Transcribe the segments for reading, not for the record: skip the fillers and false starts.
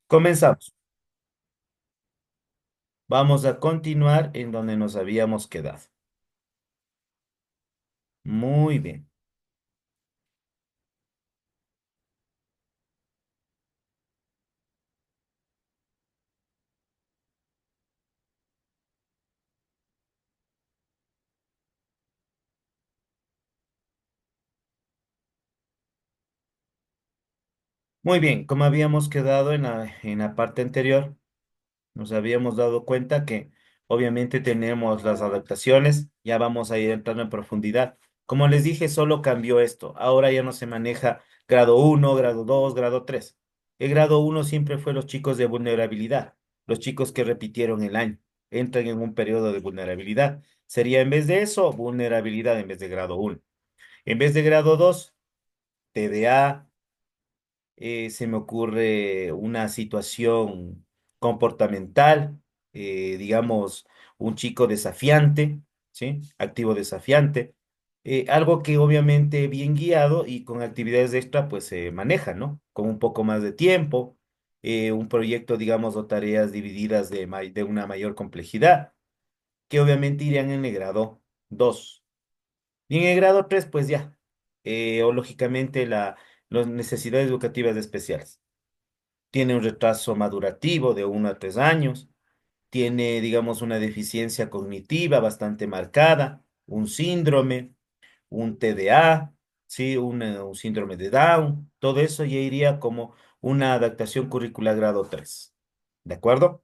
Comenzamos. Vamos a continuar en donde nos habíamos quedado. Muy bien. Muy bien, como habíamos quedado en la parte anterior, nos habíamos dado cuenta que obviamente tenemos las adaptaciones, ya vamos a ir entrando en profundidad. Como les dije, solo cambió esto. Ahora ya no se maneja grado uno, grado 2, grado 3. El grado uno siempre fue los chicos de vulnerabilidad, los chicos que repitieron el año, entran en un periodo de vulnerabilidad. Sería en vez de eso, vulnerabilidad en vez de grado uno. En vez de grado 2, TDA, se me ocurre una situación comportamental, digamos, un chico desafiante, ¿sí? Activo desafiante, algo que obviamente bien guiado y con actividades extra, pues se maneja, ¿no? Con un poco más de tiempo, un proyecto, digamos, o tareas divididas de una mayor complejidad, que obviamente irían en el grado 2. Y en el grado 3 pues ya, o lógicamente las necesidades educativas especiales. Tiene un retraso madurativo de 1 a 3 años, tiene, digamos, una deficiencia cognitiva bastante marcada, un síndrome, un TDA, ¿sí? Un síndrome de Down, todo eso ya iría como una adaptación curricular grado 3. ¿De acuerdo?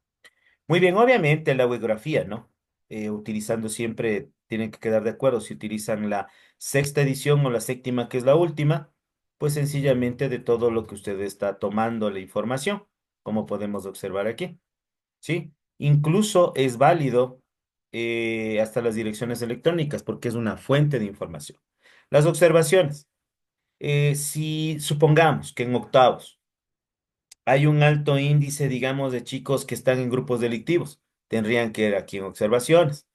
Muy bien, obviamente la bibliografía, ¿no? Utilizando siempre, tienen que quedar de acuerdo, si utilizan la sexta edición o la séptima, que es la última, pues sencillamente de todo lo que usted está tomando la información, como podemos observar aquí, ¿sí? Incluso es válido hasta las direcciones electrónicas, porque es una fuente de información. Las observaciones, si supongamos que en octavos, hay un alto índice, digamos, de chicos que están en grupos delictivos. Tendrían que ir aquí en observaciones.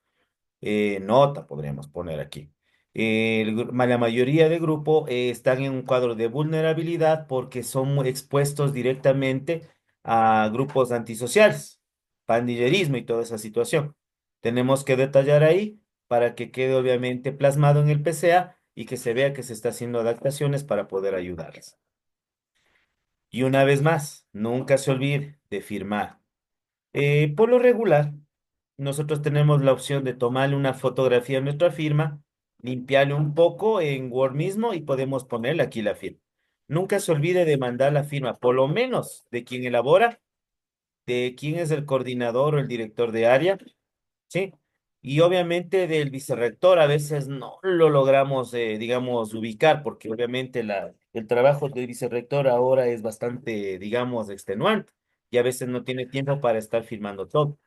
Nota podríamos poner aquí. La mayoría del grupo están en un cuadro de vulnerabilidad porque son muy expuestos directamente a grupos antisociales, pandillerismo y toda esa situación. Tenemos que detallar ahí para que quede obviamente plasmado en el PCA y que se vea que se está haciendo adaptaciones para poder ayudarles. Y una vez más, nunca se olvide de firmar. Por lo regular, nosotros tenemos la opción de tomarle una fotografía a nuestra firma, limpiarle un poco en Word mismo y podemos ponerle aquí la firma. Nunca se olvide de mandar la firma, por lo menos de quien elabora, de quién es el coordinador o el director de área, ¿sí? Y obviamente del vicerrector a veces no lo logramos, digamos, ubicar, porque obviamente el trabajo del vicerrector ahora es bastante, digamos, extenuante y a veces no tiene tiempo para estar firmando todo.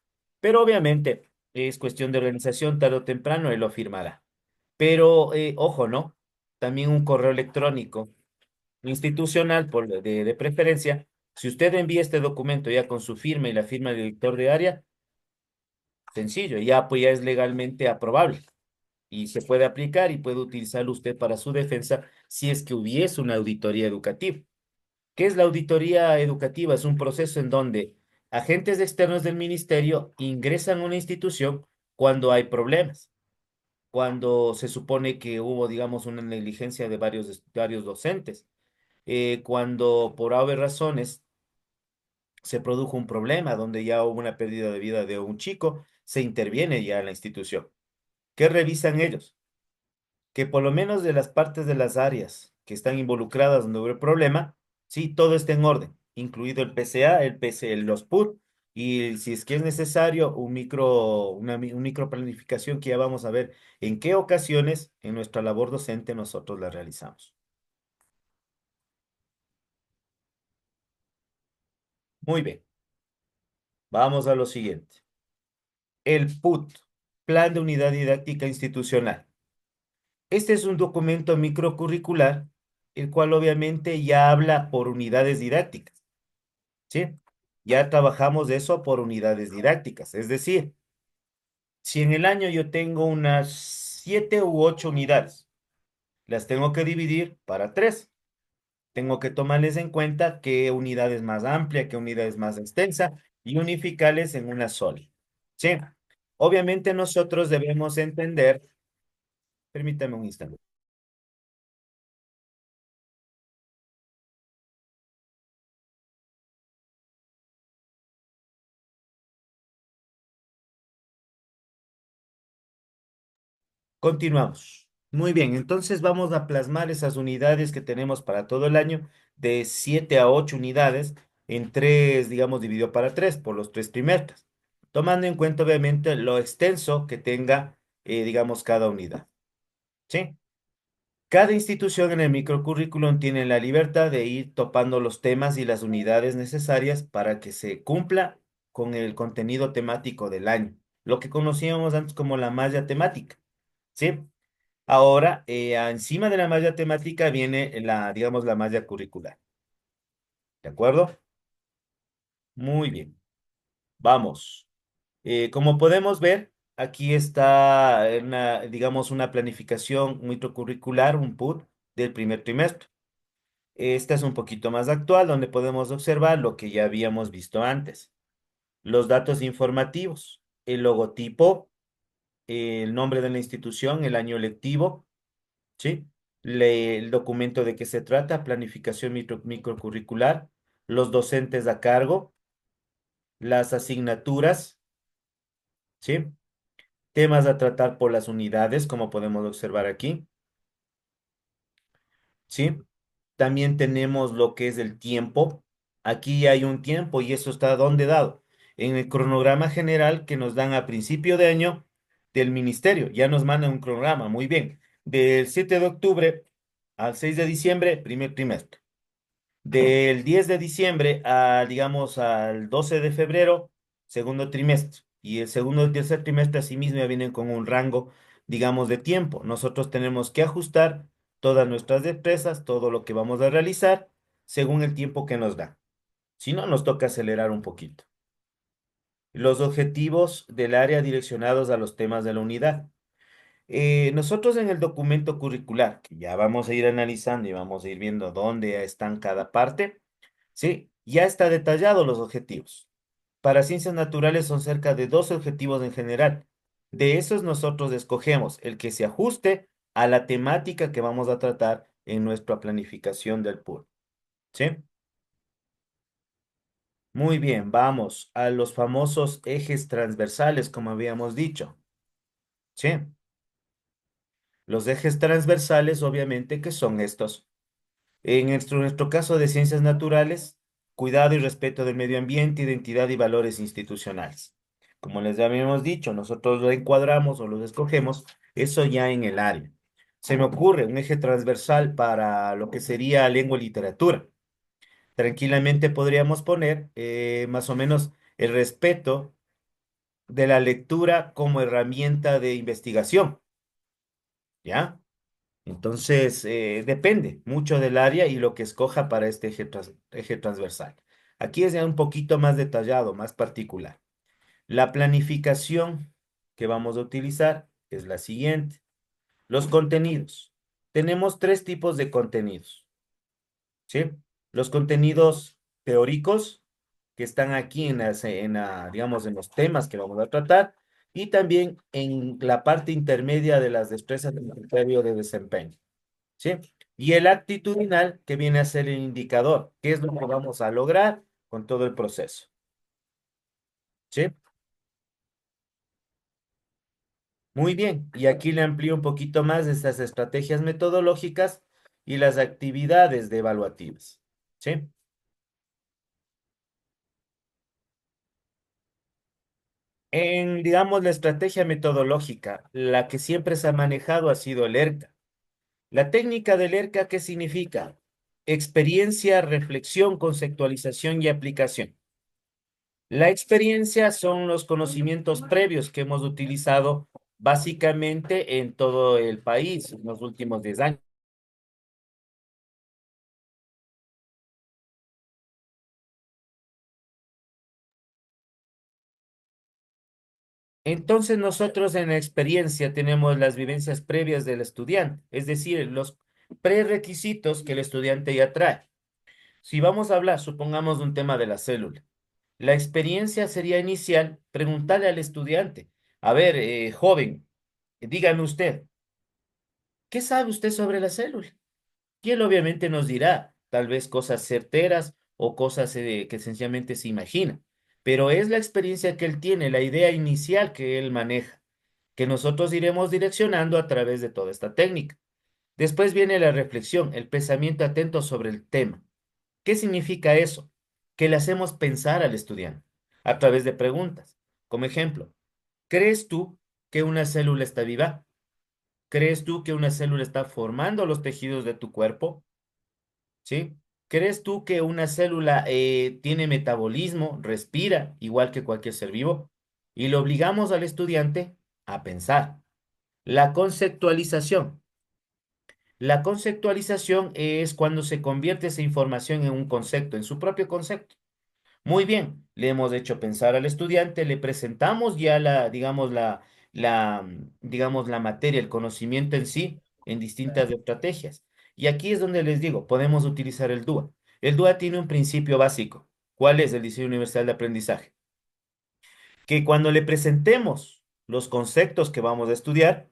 Pero obviamente es cuestión de organización, tarde o temprano él lo firmará. Pero ojo, ¿no? También un correo electrónico institucional, de preferencia. Si usted envía este documento ya con su firma y la firma del director de área, sencillo, ya pues ya es legalmente aprobable y se puede aplicar y puede utilizarlo usted para su defensa si es que hubiese una auditoría educativa. ¿Qué es la auditoría educativa? Es un proceso en donde agentes externos del ministerio ingresan a una institución cuando hay problemas, cuando se supone que hubo, digamos, una negligencia de varios docentes, cuando por haber razones se produjo un problema donde ya hubo una pérdida de vida de un chico, se interviene ya en la institución. ¿Qué revisan ellos? Que por lo menos de las partes de las áreas que están involucradas donde hubo el problema, sí, todo esté en orden, incluido el PCA, el PC, los PUT, y si es que es necesario, un micro planificación que ya vamos a ver en qué ocasiones en nuestra labor docente nosotros la realizamos. Muy bien, vamos a lo siguiente. El PUT, Plan de Unidad Didáctica Institucional. Este es un documento microcurricular, el cual obviamente ya habla por unidades didácticas, ¿sí? Ya trabajamos de eso por unidades didácticas, es decir, si en el año yo tengo unas 7 u 8 unidades, las tengo que dividir para 3. Tengo que tomarles en cuenta qué unidad es más amplia, qué unidad es más extensa y unificarles en una sola. Sí, obviamente nosotros debemos entender, permítame un instante. Continuamos. Muy bien, entonces vamos a plasmar esas unidades que tenemos para todo el año, de 7 a 8 unidades, en tres, digamos, dividido para tres, por los tres trimestres, tomando en cuenta obviamente lo extenso que tenga, digamos, cada unidad. ¿Sí? Cada institución en el microcurrículum tiene la libertad de ir topando los temas y las unidades necesarias para que se cumpla con el contenido temático del año, lo que conocíamos antes como la malla temática. ¿Sí? Ahora, encima de la malla temática viene la, digamos, la malla curricular. ¿De acuerdo? Muy bien. Vamos. Como podemos ver, aquí está una, digamos, una planificación microcurricular, un PUT del primer trimestre. Esta es un poquito más actual, donde podemos observar lo que ya habíamos visto antes. Los datos informativos, el logotipo, el nombre de la institución, el año lectivo, ¿sí? El documento de qué se trata, planificación microcurricular, los docentes a cargo, las asignaturas, ¿sí? Temas a tratar por las unidades, como podemos observar aquí, ¿sí? También tenemos lo que es el tiempo. Aquí hay un tiempo y eso está ¿dónde dado? En el cronograma general que nos dan a principio de año del ministerio. Ya nos mandan un cronograma, muy bien. Del 7 de octubre al 6 de diciembre, primer trimestre. Del 10 de diciembre a, digamos, al 12 de febrero, segundo trimestre. Y el segundo y tercer trimestre, asimismo, ya vienen con un rango, digamos, de tiempo. Nosotros tenemos que ajustar todas nuestras depresas, todo lo que vamos a realizar, según el tiempo que nos da. Si no, nos toca acelerar un poquito. Los objetivos del área direccionados a los temas de la unidad. Nosotros en el documento curricular, que ya vamos a ir analizando y vamos a ir viendo dónde están cada parte. Sí, ya está detallado los objetivos. Para ciencias naturales son cerca de 12 objetivos en general. De esos nosotros escogemos el que se ajuste a la temática que vamos a tratar en nuestra planificación del PUR. ¿Sí? Muy bien, vamos a los famosos ejes transversales, como habíamos dicho. ¿Sí? Los ejes transversales, obviamente, que son estos. En nuestro caso de ciencias naturales, cuidado y respeto del medio ambiente, identidad y valores institucionales. Como les habíamos dicho, nosotros lo encuadramos o los escogemos, eso ya en el área. Se me ocurre un eje transversal para lo que sería lengua y literatura. Tranquilamente podríamos poner más o menos el respeto de la lectura como herramienta de investigación, ¿ya? Entonces, depende mucho del área y lo que escoja para este eje transversal. Aquí es ya un poquito más detallado, más particular. La planificación que vamos a utilizar es la siguiente. Los contenidos. Tenemos tres tipos de contenidos, ¿sí? Los contenidos teóricos, que están aquí digamos, en los temas que vamos a tratar, y también en la parte intermedia de las destrezas del criterio de desempeño. ¿Sí? Y el actitudinal, que viene a ser el indicador, qué es lo que vamos a lograr con todo el proceso. ¿Sí? Muy bien. Y aquí le amplío un poquito más estas estrategias metodológicas y las actividades de evaluativas. ¿Sí? En, digamos, la estrategia metodológica, la que siempre se ha manejado ha sido el ERCA. La técnica del ERCA, ¿qué significa? Experiencia, reflexión, conceptualización y aplicación. La experiencia son los conocimientos previos que hemos utilizado básicamente en todo el país en los últimos 10 años. Entonces nosotros en la experiencia tenemos las vivencias previas del estudiante, es decir, Prerequisitos que el estudiante ya trae. Si vamos a hablar, supongamos, de un tema de la célula, la experiencia sería inicial preguntarle al estudiante, a ver, joven, dígame usted, ¿qué sabe usted sobre la célula? Y él obviamente nos dirá, tal vez cosas certeras o cosas que sencillamente se imagina, pero es la experiencia que él tiene, la idea inicial que él maneja, que nosotros iremos direccionando a través de toda esta técnica. Después viene la reflexión, el pensamiento atento sobre el tema. ¿Qué significa eso? Que le hacemos pensar al estudiante a través de preguntas. Como ejemplo, ¿crees tú que una célula está viva? ¿Crees tú que una célula está formando los tejidos de tu cuerpo? ¿Sí? ¿Crees tú que una célula tiene metabolismo, respira igual que cualquier ser vivo? Y le obligamos al estudiante a pensar. La conceptualización. La conceptualización es cuando se convierte esa información en un concepto, en su propio concepto. Muy bien, le hemos hecho pensar al estudiante, le presentamos ya digamos, la materia, el conocimiento en sí, en distintas estrategias. Y aquí es donde les digo, podemos utilizar el DUA. El DUA tiene un principio básico. ¿Cuál es el diseño universal de aprendizaje? Que cuando le presentemos los conceptos que vamos a estudiar,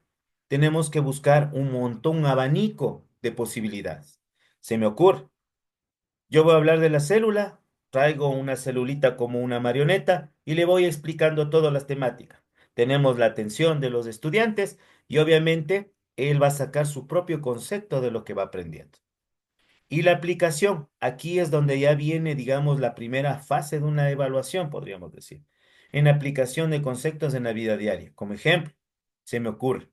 tenemos que buscar un montón, un abanico de posibilidades. Se me ocurre. Yo voy a hablar de la célula, traigo una celulita como una marioneta y le voy explicando todas las temáticas. Tenemos la atención de los estudiantes y obviamente él va a sacar su propio concepto de lo que va aprendiendo. Y la aplicación, aquí es donde ya viene, digamos, la primera fase de una evaluación, podríamos decir. En aplicación de conceptos en la vida diaria. Como ejemplo, se me ocurre,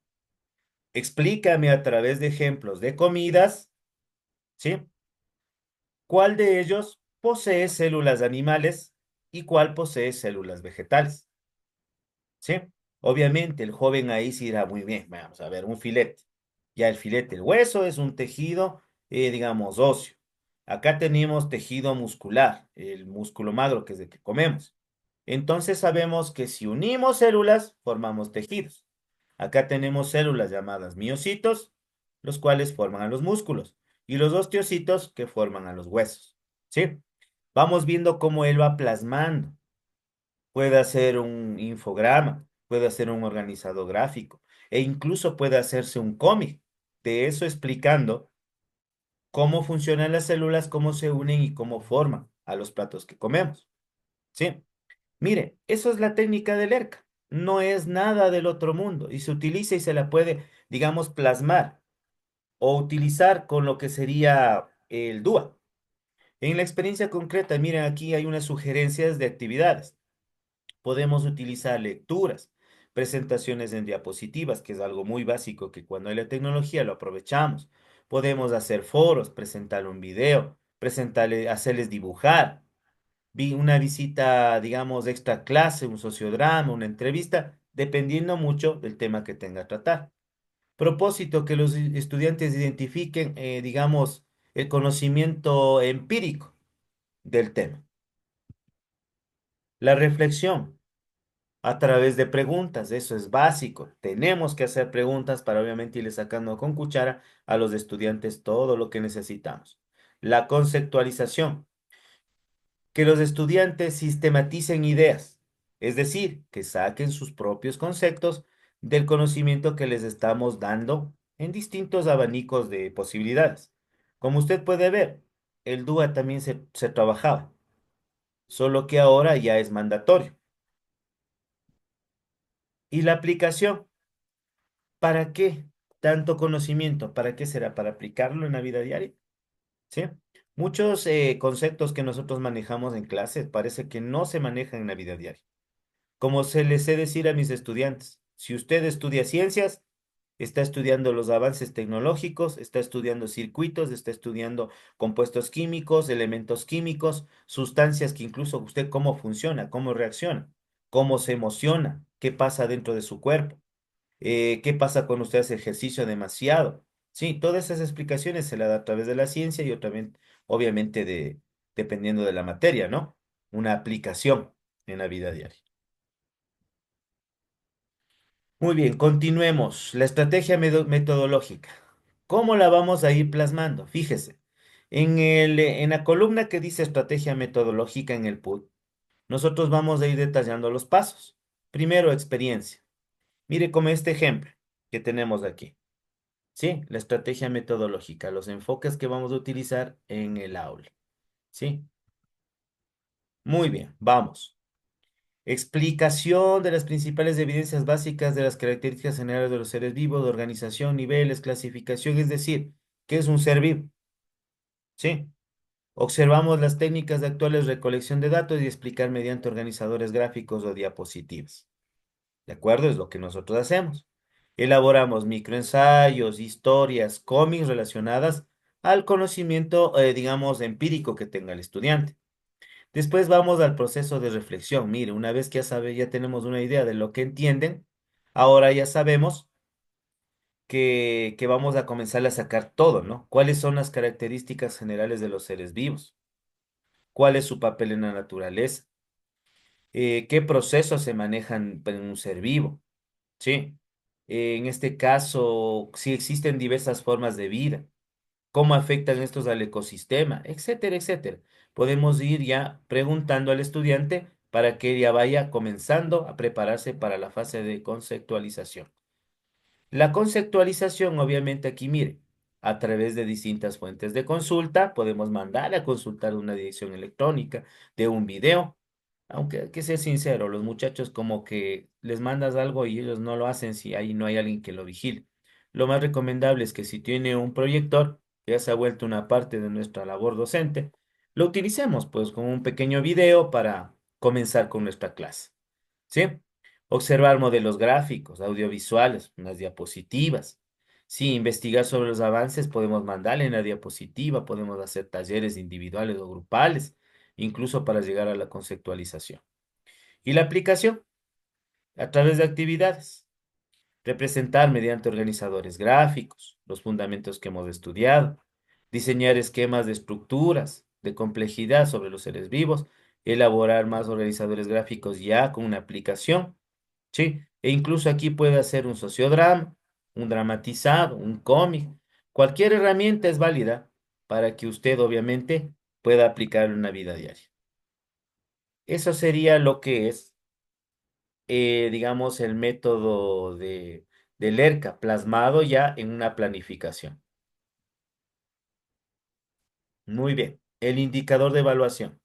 explícame a través de ejemplos de comidas, ¿sí? ¿Cuál de ellos posee células animales y cuál posee células vegetales? ¿Sí? Obviamente el joven ahí sí dirá, muy bien, vamos a ver, un filete. Ya el filete, el hueso es un tejido, digamos, óseo. Acá tenemos tejido muscular, el músculo magro, que es el que comemos. Entonces sabemos que si unimos células, formamos tejidos. Acá tenemos células llamadas miocitos, los cuales forman a los músculos, y los osteocitos que forman a los huesos. ¿Sí? Vamos viendo cómo él va plasmando. Puede hacer un infograma, puede hacer un organizado gráfico, e incluso puede hacerse un cómic de eso explicando cómo funcionan las células, cómo se unen y cómo forman a los platos que comemos. ¿Sí? Mire, eso es la técnica del ERCA. No es nada del otro mundo y se utiliza y se la puede, digamos, plasmar o utilizar con lo que sería el DUA. En la experiencia concreta, miren, aquí hay unas sugerencias de actividades. Podemos utilizar lecturas, presentaciones en diapositivas, que es algo muy básico que cuando hay la tecnología lo aprovechamos. Podemos hacer foros, presentarle un video, presentarle, hacerles dibujar. Vi una visita, digamos, extra clase, un sociodrama, una entrevista, dependiendo mucho del tema que tenga a tratar. Propósito, que los estudiantes identifiquen, digamos, el conocimiento empírico del tema. La reflexión a través de preguntas, eso es básico. Tenemos que hacer preguntas para obviamente irle sacando con cuchara a los estudiantes todo lo que necesitamos. La conceptualización, que los estudiantes sistematicen ideas, es decir, que saquen sus propios conceptos del conocimiento que les estamos dando en distintos abanicos de posibilidades. Como usted puede ver, el DUA también se trabajaba, solo que ahora ya es mandatorio. Y la aplicación, ¿para qué tanto conocimiento? ¿Para qué será? ¿Para aplicarlo en la vida diaria? ¿Sí? Muchos conceptos que nosotros manejamos en clase parece que no se manejan en la vida diaria. Como se les sé decir a mis estudiantes, si usted estudia ciencias, está estudiando los avances tecnológicos, está estudiando circuitos, está estudiando compuestos químicos, elementos químicos, sustancias que incluso usted cómo funciona, cómo reacciona, cómo se emociona, qué pasa dentro de su cuerpo, qué pasa cuando usted hace ejercicio demasiado. Sí, todas esas explicaciones se las da a través de la ciencia y también, obviamente, dependiendo de la materia, ¿no? Una aplicación en la vida diaria. Muy bien, continuemos. La estrategia metodológica. ¿Cómo la vamos a ir plasmando? Fíjese, en la columna que dice estrategia metodológica en el PUT, nosotros vamos a ir detallando los pasos. Primero, experiencia. Mire como este ejemplo que tenemos aquí. ¿Sí? La estrategia metodológica, los enfoques que vamos a utilizar en el aula. ¿Sí? Muy bien, vamos. Explicación de las principales evidencias básicas de las características generales de los seres vivos, de organización, niveles, clasificación, es decir, ¿qué es un ser vivo? ¿Sí? Observamos las técnicas de actuales recolección de datos y explicar mediante organizadores gráficos o diapositivas. ¿De acuerdo? Es lo que nosotros hacemos. Elaboramos microensayos, historias, cómics relacionadas al conocimiento, digamos, empírico que tenga el estudiante. Después vamos al proceso de reflexión. Mire, una vez que ya tenemos una idea de lo que entienden, ahora ya sabemos que vamos a comenzar a sacar todo, ¿no? ¿Cuáles son las características generales de los seres vivos? ¿Cuál es su papel en la naturaleza? ¿Qué procesos se manejan en un ser vivo? Sí. En este caso, si existen diversas formas de vida, cómo afectan estos al ecosistema, etcétera, etcétera. Podemos ir ya preguntando al estudiante para que ya vaya comenzando a prepararse para la fase de conceptualización. La conceptualización, obviamente, aquí mire, a través de distintas fuentes de consulta, podemos mandar a consultar una dirección electrónica de un video. Aunque hay que ser sincero, los muchachos como que les mandas algo y ellos no lo hacen si ahí no hay alguien que lo vigile. Lo más recomendable es que si tiene un proyector, ya se ha vuelto una parte de nuestra labor docente, lo utilicemos pues con un pequeño video para comenzar con nuestra clase. ¿Sí? Observar modelos gráficos, audiovisuales, unas diapositivas. Sí, investigar sobre los avances, podemos mandarle en la diapositiva, podemos hacer talleres individuales o grupales, incluso para llegar a la conceptualización. Y la aplicación, a través de actividades. Representar mediante organizadores gráficos los fundamentos que hemos estudiado. Diseñar esquemas de estructuras, de complejidad sobre los seres vivos. Elaborar más organizadores gráficos ya con una aplicación. Sí, e incluso aquí puede hacer un sociodrama, un dramatizado, un cómic. Cualquier herramienta es válida para que usted obviamente pueda aplicar en una vida diaria. Eso sería lo que es, digamos, el método del ERCA plasmado ya en una planificación. Muy bien, el indicador de evaluación.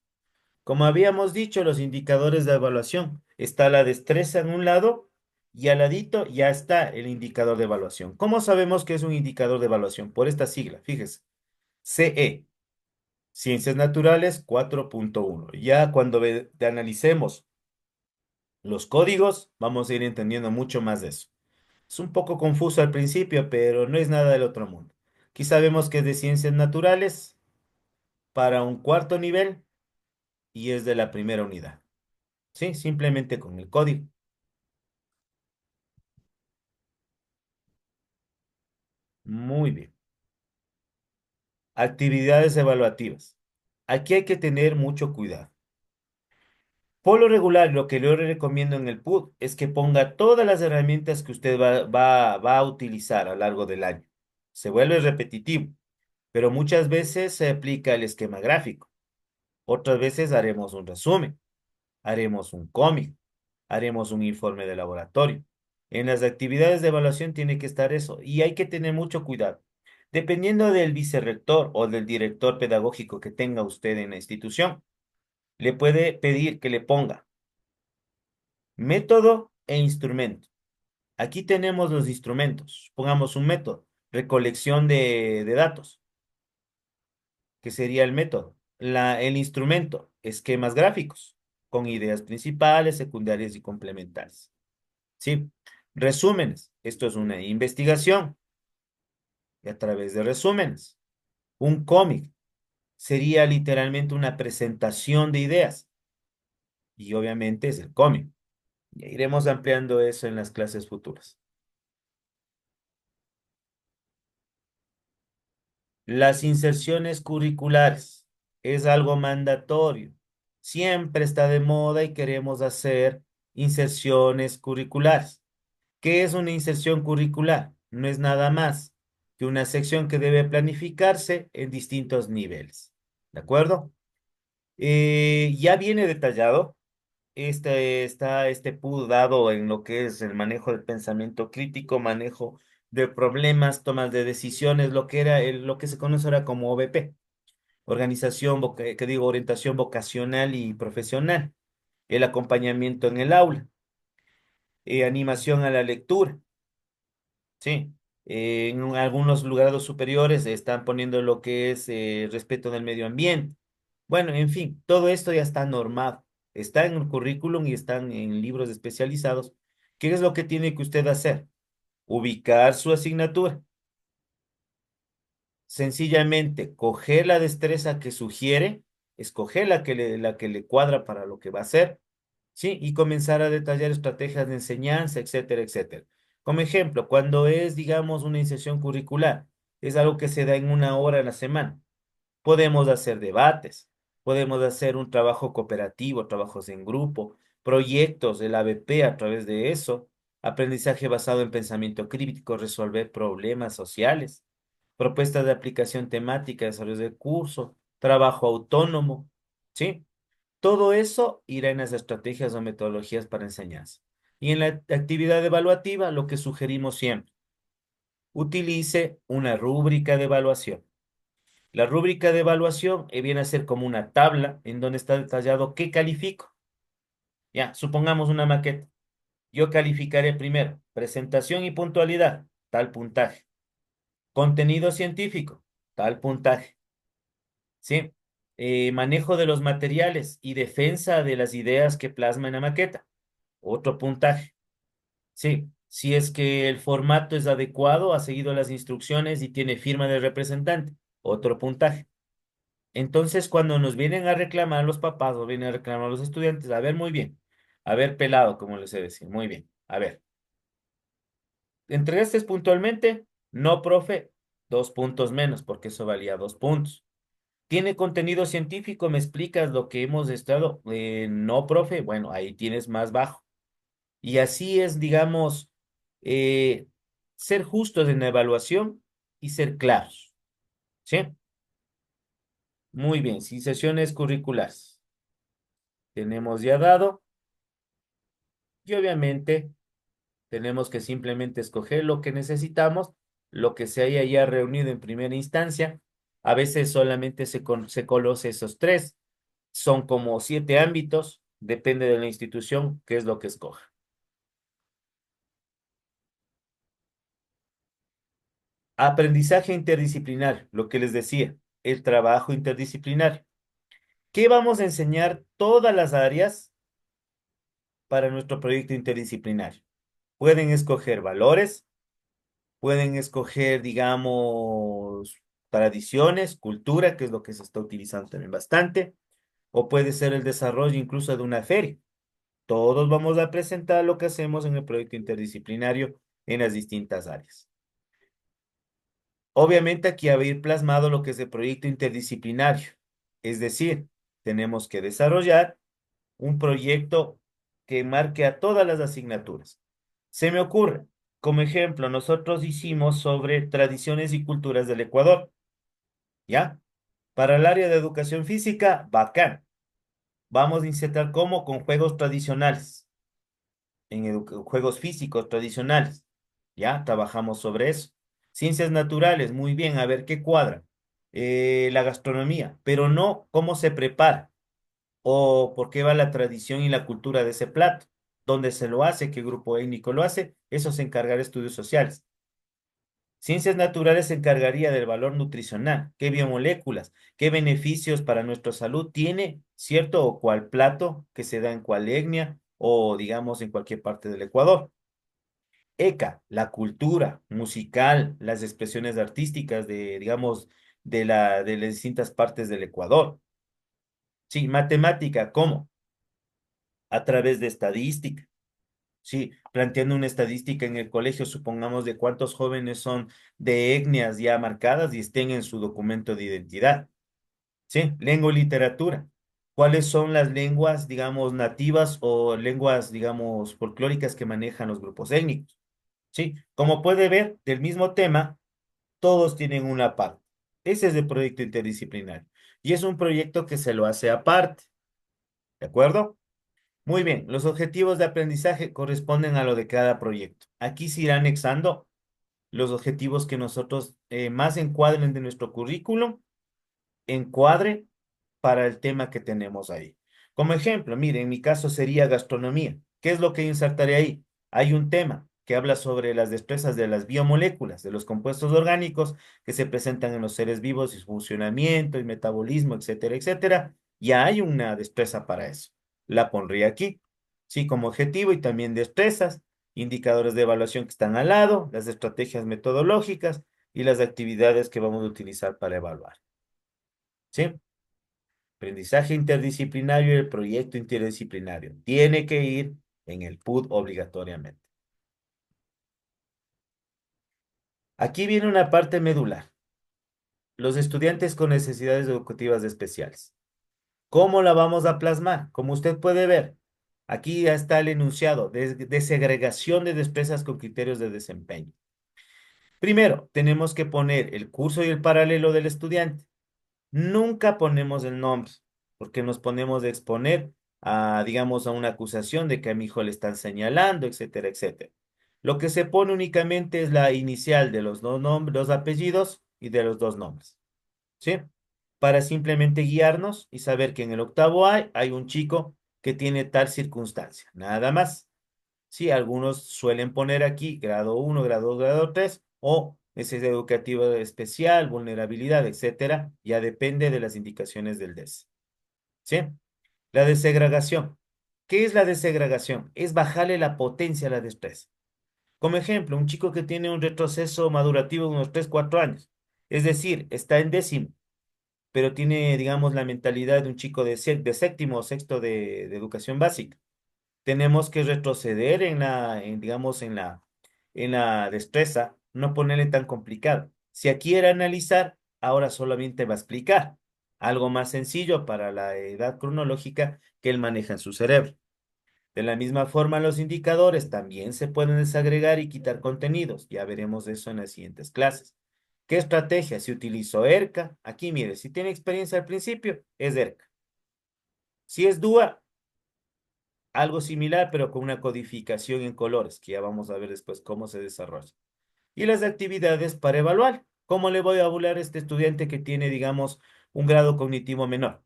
Como habíamos dicho, los indicadores de evaluación. Está la destreza en un lado y al ladito ya está el indicador de evaluación. ¿Cómo sabemos que es un indicador de evaluación? Por esta sigla, fíjese. CE, Ciencias Naturales 4.1. Ya cuando analicemos los códigos, vamos a ir entendiendo mucho más de eso. Es un poco confuso al principio, pero no es nada del otro mundo. Aquí sabemos que es de Ciencias Naturales para un cuarto nivel y es de la primera unidad. Sí, simplemente con el código. Muy bien. Actividades evaluativas. Aquí hay que tener mucho cuidado. Por lo regular, lo que yo le recomiendo en el PUT es que ponga todas las herramientas que usted va a utilizar a lo largo del año. Se vuelve repetitivo, pero muchas veces se aplica el esquema gráfico. Otras veces haremos un resumen, haremos un cómic, haremos un informe de laboratorio. En las actividades de evaluación tiene que estar eso y hay que tener mucho cuidado. Dependiendo del vicerrector o del director pedagógico que tenga usted en la institución, le puede pedir que le ponga método e instrumento. Aquí tenemos los instrumentos. Pongamos un método, recolección de datos, que sería el método. El instrumento, esquemas gráficos, con ideas principales, secundarias y complementarias. ¿Sí? Resúmenes. Esto es una investigación y a través de resúmenes. Un cómic sería literalmente una presentación de ideas y obviamente es el cómic. Ya iremos ampliando eso en las clases futuras. Las inserciones curriculares es algo mandatorio. Siempre está de moda y queremos hacer inserciones curriculares. ¿Qué es una inserción curricular? No es nada más. que una sección que debe planificarse en distintos niveles. ¿De acuerdo? Ya viene detallado. Este PU dado en lo que es el manejo del pensamiento crítico, manejo de problemas, tomas de decisiones, lo que era lo que se conoce ahora como OVP, que digo, orientación vocacional y profesional, el acompañamiento en el aula, animación a la lectura, ¿sí? En algunos lugares superiores están poniendo lo que es respeto del medio ambiente. Bueno, en fin, todo esto ya está normado, está en el currículum y están en libros especializados. ¿Qué es lo que tiene que usted hacer? Ubicar su asignatura. Sencillamente, coger la destreza que sugiere, escoger la que le cuadra para lo que va a hacer, ¿sí? Y comenzar a detallar estrategias de enseñanza, etcétera, etcétera. Como ejemplo, cuando es, digamos, una inserción curricular, es algo que se da en una hora a la semana. Podemos hacer debates, podemos hacer un trabajo cooperativo, trabajos en grupo, proyectos, el ABP a través de eso, aprendizaje basado en pensamiento crítico, resolver problemas sociales, propuestas de aplicación temática, desarrollo de curso, trabajo autónomo, ¿sí? Todo eso irá en las estrategias o metodologías para enseñanza. Y en la actividad evaluativa, lo que sugerimos siempre, utilice una rúbrica de evaluación. La rúbrica de evaluación viene a ser como una tabla en donde está detallado qué califico. Ya, supongamos una maqueta. Yo calificaré primero presentación y puntualidad, tal puntaje. Contenido científico, tal puntaje. ¿Sí? Manejo de los materiales y defensa de las ideas que plasma en la maqueta, otro puntaje. Sí, si es que el formato es adecuado, ha seguido las instrucciones y tiene firma del representante, otro puntaje. Entonces, cuando nos vienen a reclamar los papás o vienen a reclamar los estudiantes, a ver, muy bien, a ver, pelado, como les he decir, muy bien, a ver, ¿entregaste puntualmente? No, profe, 2 puntos menos, porque eso valía 2 puntos. ¿Tiene contenido científico? ¿Me explicas lo que hemos estado? No, profe, bueno, ahí tienes más bajo. Y así es, digamos, eh, ser justos en la evaluación y ser claros, ¿sí? Muy bien, sin sesiones curriculares. Tenemos ya dado. Y obviamente tenemos que simplemente escoger lo que necesitamos, lo que se haya ya reunido en primera instancia. A veces solamente se conoce esos tres. Son como 7 ámbitos, depende de la institución, qué es lo que escoja. Aprendizaje interdisciplinar, lo que les decía, el trabajo interdisciplinar. ¿Qué vamos a enseñar todas las áreas para nuestro proyecto interdisciplinario? Pueden escoger valores. Pueden escoger, digamos, tradiciones, cultura, que es lo que se está utilizando también bastante, o puede ser el desarrollo incluso de una feria. Todos vamos a presentar lo que hacemos en el proyecto interdisciplinario en las distintas áreas. Obviamente aquí va a ir plasmado lo que es el proyecto interdisciplinario, es decir, tenemos que desarrollar un proyecto que marque a todas las asignaturas. Se me ocurre, como ejemplo, nosotros hicimos sobre tradiciones y culturas del Ecuador, ¿ya? Para el área de educación física, bacán. Vamos a insertar cómo con juegos tradicionales, juegos físicos tradicionales, ¿ya? Trabajamos sobre eso. Ciencias naturales, muy bien, a ver qué cuadra. La gastronomía, pero no cómo se prepara o por qué va la tradición y la cultura de ese plato, dónde se lo hace, qué grupo étnico lo hace, eso se encargará de estudios sociales. Ciencias naturales se encargaría del valor nutricional, qué biomoléculas, qué beneficios para nuestra salud tiene cierto o cual plato que se da en cual etnia o digamos en cualquier parte del Ecuador. ECA, la cultura musical, las expresiones artísticas de, digamos, de las distintas partes del Ecuador. Sí, matemática, ¿cómo? A través de estadística. Sí, planteando una estadística en el colegio, supongamos de cuántos jóvenes son de etnias ya marcadas y estén en su documento de identidad. Sí, lengua y literatura. ¿Cuáles son las lenguas, digamos, nativas o lenguas, digamos, folclóricas que manejan los grupos étnicos? Sí, como puede ver, del mismo tema, todos tienen una parte. Ese es el proyecto interdisciplinario. Y es un proyecto que se lo hace aparte, ¿de acuerdo? Muy bien, los objetivos de aprendizaje corresponden a lo de cada proyecto. Aquí se irá anexando los objetivos que nosotros más encuadren de nuestro currículum, encuadre para el tema que tenemos ahí. Como ejemplo, mire, en mi caso sería gastronomía. ¿Qué es lo que insertaré ahí? Hay un tema que habla sobre las destrezas de las biomoléculas, de los compuestos orgánicos que se presentan en los seres vivos y su funcionamiento y metabolismo, etcétera, etcétera. Ya hay una destreza para eso. La pondría aquí, sí, como objetivo y también destrezas, indicadores de evaluación que están al lado, las estrategias metodológicas y las actividades que vamos a utilizar para evaluar. ¿Sí? Aprendizaje interdisciplinario y el proyecto interdisciplinario. Tiene que ir en el PUD obligatoriamente. Aquí viene una parte medular. Los estudiantes con necesidades educativas especiales. ¿Cómo la vamos a plasmar? Como usted puede ver, aquí ya está el enunciado de segregación de destrezas con criterios de desempeño. Primero, tenemos que poner el curso y el paralelo del estudiante. Nunca ponemos el nombre, porque nos ponemos a exponer a, digamos, a una acusación de que a mi hijo le están señalando, etcétera, etcétera. Lo que se pone únicamente es la inicial de los dos nombres, los apellidos y de los dos nombres, ¿sí? Para simplemente guiarnos y saber que en el octavo hay un chico que tiene tal circunstancia, nada más. Sí, algunos suelen poner aquí grado uno, grado 2, grado 3 o necesidad educativa especial, vulnerabilidad, etcétera. Ya depende de las indicaciones del DES. ¿Sí? La desegregación. ¿Qué es la desegregación? Es bajarle la potencia a la destreza. Como ejemplo, un chico que tiene un retroceso madurativo de unos 3, 4 años. Es decir, está en décimo, pero tiene, digamos, la mentalidad de un chico de séptimo o sexto de educación básica. Tenemos que retroceder digamos, en la destreza, no ponerle tan complicado. Si aquí era analizar, ahora solamente va a explicar algo más sencillo para la edad cronológica que él maneja en su cerebro. De la misma forma, los indicadores también se pueden desagregar y quitar contenidos. Ya veremos eso en las siguientes clases. ¿Qué estrategia? Si utilizo ERCA, aquí mire, si tiene experiencia al principio, es ERCA. Si es DUA, algo similar, pero con una codificación en colores, que ya vamos a ver después cómo se desarrolla. Y las actividades para evaluar. ¿Cómo le voy a evaluar a este estudiante que tiene, digamos, un grado cognitivo menor?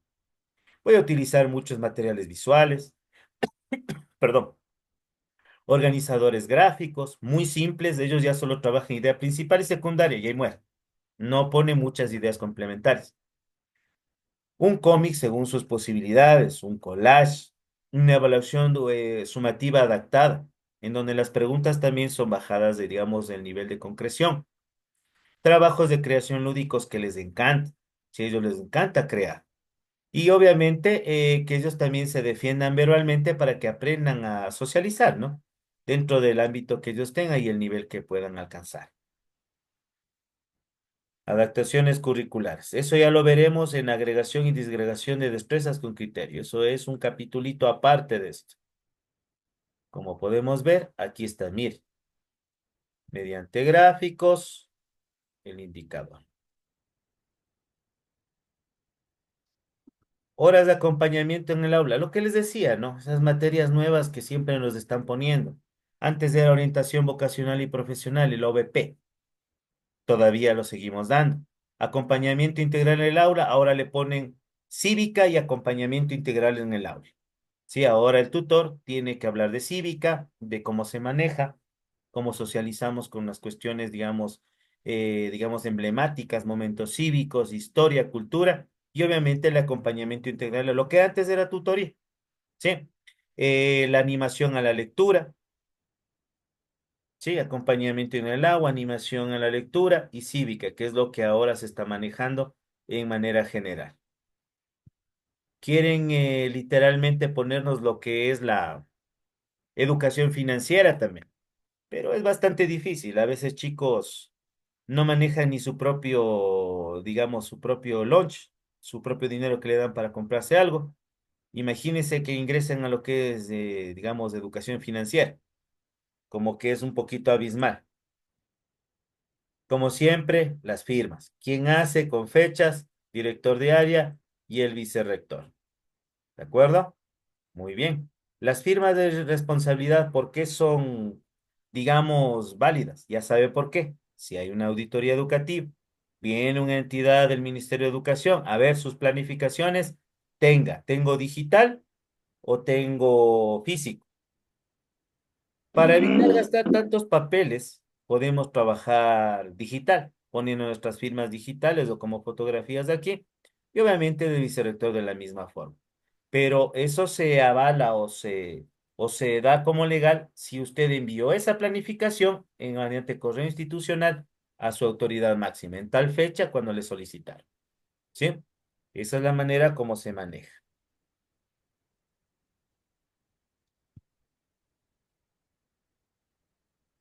Voy a utilizar muchos materiales visuales, perdón, organizadores gráficos, muy simples, ellos ya solo trabajan idea principal y secundaria y ahí muere. No pone muchas ideas complementarias. Un cómic según sus posibilidades, un collage, una evaluación sumativa adaptada, en donde las preguntas también son bajadas de, digamos, del nivel de concreción. Trabajos de creación lúdicos que les encanta, si a ellos les encanta crear. Y obviamente que ellos también se defiendan verbalmente para que aprendan a socializar, ¿no? Dentro del ámbito que ellos tengan y el nivel que puedan alcanzar. Adaptaciones curriculares. Eso ya lo veremos en agregación y disgregación de destrezas con criterio. Eso es un capitulito aparte de esto. Como podemos ver, aquí está, mire, mediante gráficos, el indicador. Horas de acompañamiento en el aula. Lo que les decía, ¿no? Esas materias nuevas que siempre nos están poniendo. Antes era orientación vocacional y profesional, el OVP. Todavía lo seguimos dando. Acompañamiento integral en el aula, ahora le ponen cívica y acompañamiento integral en el aula. Sí, ahora el tutor tiene que hablar de cívica, de cómo se maneja, cómo socializamos con las cuestiones, digamos, emblemáticas, momentos cívicos, historia, cultura, y obviamente el acompañamiento integral a lo que antes era tutoría, ¿sí? La animación a la lectura, ¿sí? Acompañamiento en el agua, animación a la lectura y cívica, que es lo que ahora se está manejando en manera general. Quieren literalmente ponernos lo que es la educación financiera también, pero es bastante difícil. A veces chicos no manejan ni su propio, digamos, su propio lunch, su propio dinero que le dan para comprarse algo. Imagínense que ingresen a lo que es, digamos, educación financiera, como que es un poquito abismal. Como siempre, las firmas. ¿Quién hace con fechas? Director de área y el vicerrector. ¿De acuerdo? Muy bien. Las firmas de responsabilidad, ¿por qué son, digamos, válidas? Ya sabe por qué. Si hay una auditoría educativa, viene una entidad del Ministerio de Educación a ver sus planificaciones, tengo digital o tengo físico. Para evitar gastar tantos papeles, podemos trabajar digital, poniendo nuestras firmas digitales o como fotografías de aquí, y obviamente del vicerrector de la misma forma. Pero eso se avala o se da como legal si usted envió esa planificación en mediante correo institucional a su autoridad máxima, en tal fecha cuando le solicitaron. ¿Sí? Esa es la manera como se maneja.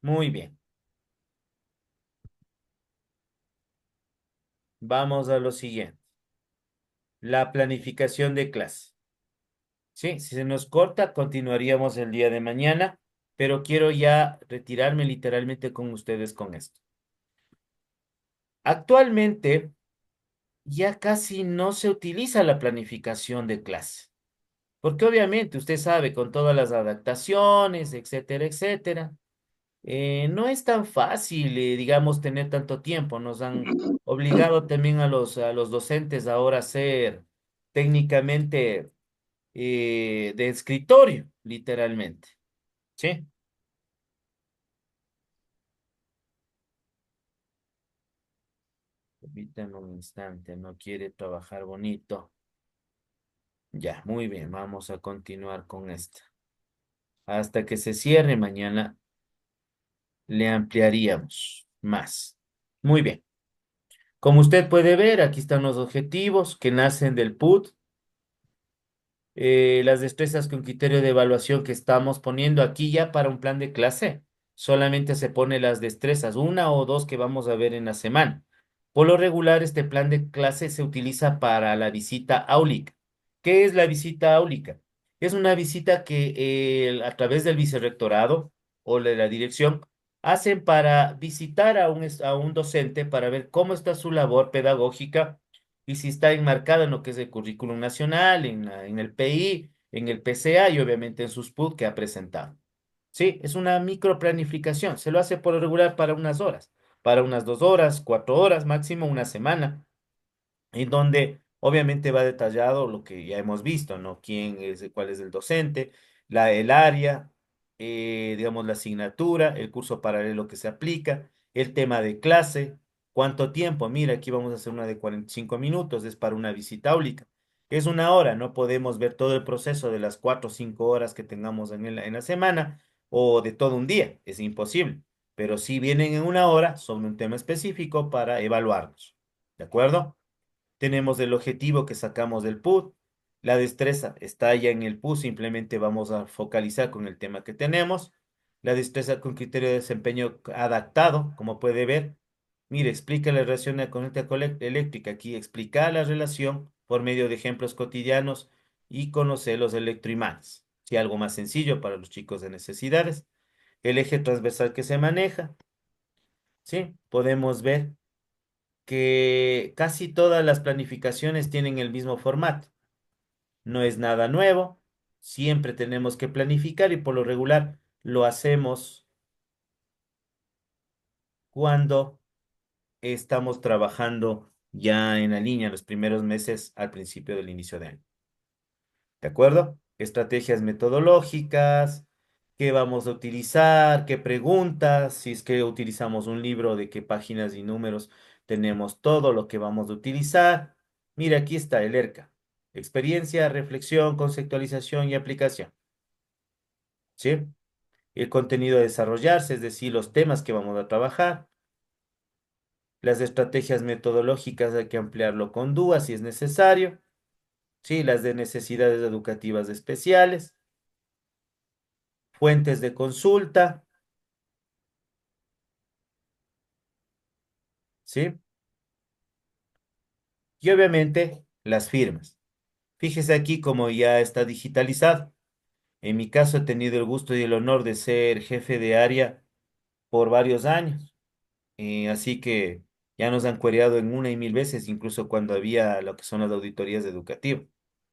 Muy bien. Vamos a lo siguiente. La planificación de clase. Sí, si se nos corta, continuaríamos el día de mañana, pero quiero ya retirarme literalmente con ustedes con esto. Actualmente ya casi no se utiliza la planificación de clase, porque obviamente usted sabe, con todas las adaptaciones, etcétera, etcétera, no es tan fácil, digamos, tener tanto tiempo. Nos han obligado también a los docentes ahora a ser técnicamente de escritorio, literalmente. ¿Sí? Permítame un instante, no quiere trabajar bonito. Ya, muy bien, vamos a continuar con esta. Hasta que se cierre mañana, le ampliaríamos más. Muy bien. Como usted puede ver, aquí están los objetivos que nacen del PUT, las destrezas con criterio de evaluación que estamos poniendo aquí ya para un plan de clase. Solamente se pone las destrezas, una o dos que vamos a ver en la semana. Por lo regular, este plan de clase se utiliza para la visita áulica. ¿Qué es la visita áulica? Es una visita que a través del vicerrectorado o de la dirección hacen para visitar a un docente para ver cómo está su labor pedagógica y si está enmarcada en lo que es el currículum nacional, en el PI, en el PCA y obviamente en sus PUD que ha presentado. Sí, es una microplanificación. Se lo hace por lo regular para unas horas, para unas 2 horas, 4 horas, máximo una semana en donde obviamente va detallado lo que ya hemos visto, ¿no? Quién es, cuál es el docente, el área, digamos, la asignatura, el curso paralelo que se aplica, el tema de clase, cuánto tiempo. Mira, aquí vamos a hacer una de 45 minutos, es para una visita áulica. Es una hora, no podemos ver todo el proceso de las 4 o 5 horas que tengamos en la semana o de todo un día, es imposible. Pero sí vienen en una hora sobre un tema específico para evaluarnos. ¿De acuerdo? Tenemos el objetivo que sacamos del PUT. La destreza está ya en el PUT, simplemente vamos a focalizar con el tema que tenemos. La destreza con criterio de desempeño adaptado, como puede ver. Mire, explica la relación de la corriente eléctrica. Aquí explica la relación por medio de ejemplos cotidianos y conocer los electroimanes. Sí, algo más sencillo para los chicos de necesidades. El eje transversal que se maneja. Sí, podemos ver que casi todas las planificaciones tienen el mismo formato. No es nada nuevo, siempre tenemos que planificar y por lo regular lo hacemos cuando estamos trabajando ya en la línea los primeros meses al principio del inicio de año. ¿De acuerdo? Estrategias metodológicas, qué vamos a utilizar, qué preguntas, si es que utilizamos un libro, de qué páginas y números tenemos todo lo que vamos a utilizar. Mira, aquí está el ERCA. Experiencia, reflexión, conceptualización y aplicación. ¿Sí? El contenido a desarrollarse, es decir, los temas que vamos a trabajar. Las estrategias metodológicas hay que ampliarlo con DUA si es necesario. Sí, las de necesidades educativas especiales. Fuentes de consulta, ¿sí? Y obviamente las firmas. Fíjese aquí como ya está digitalizado. En mi caso he tenido el gusto y el honor de ser jefe de área por varios años. Así que ya nos han quereado en una y mil veces, incluso cuando había lo que son las auditorías educativas.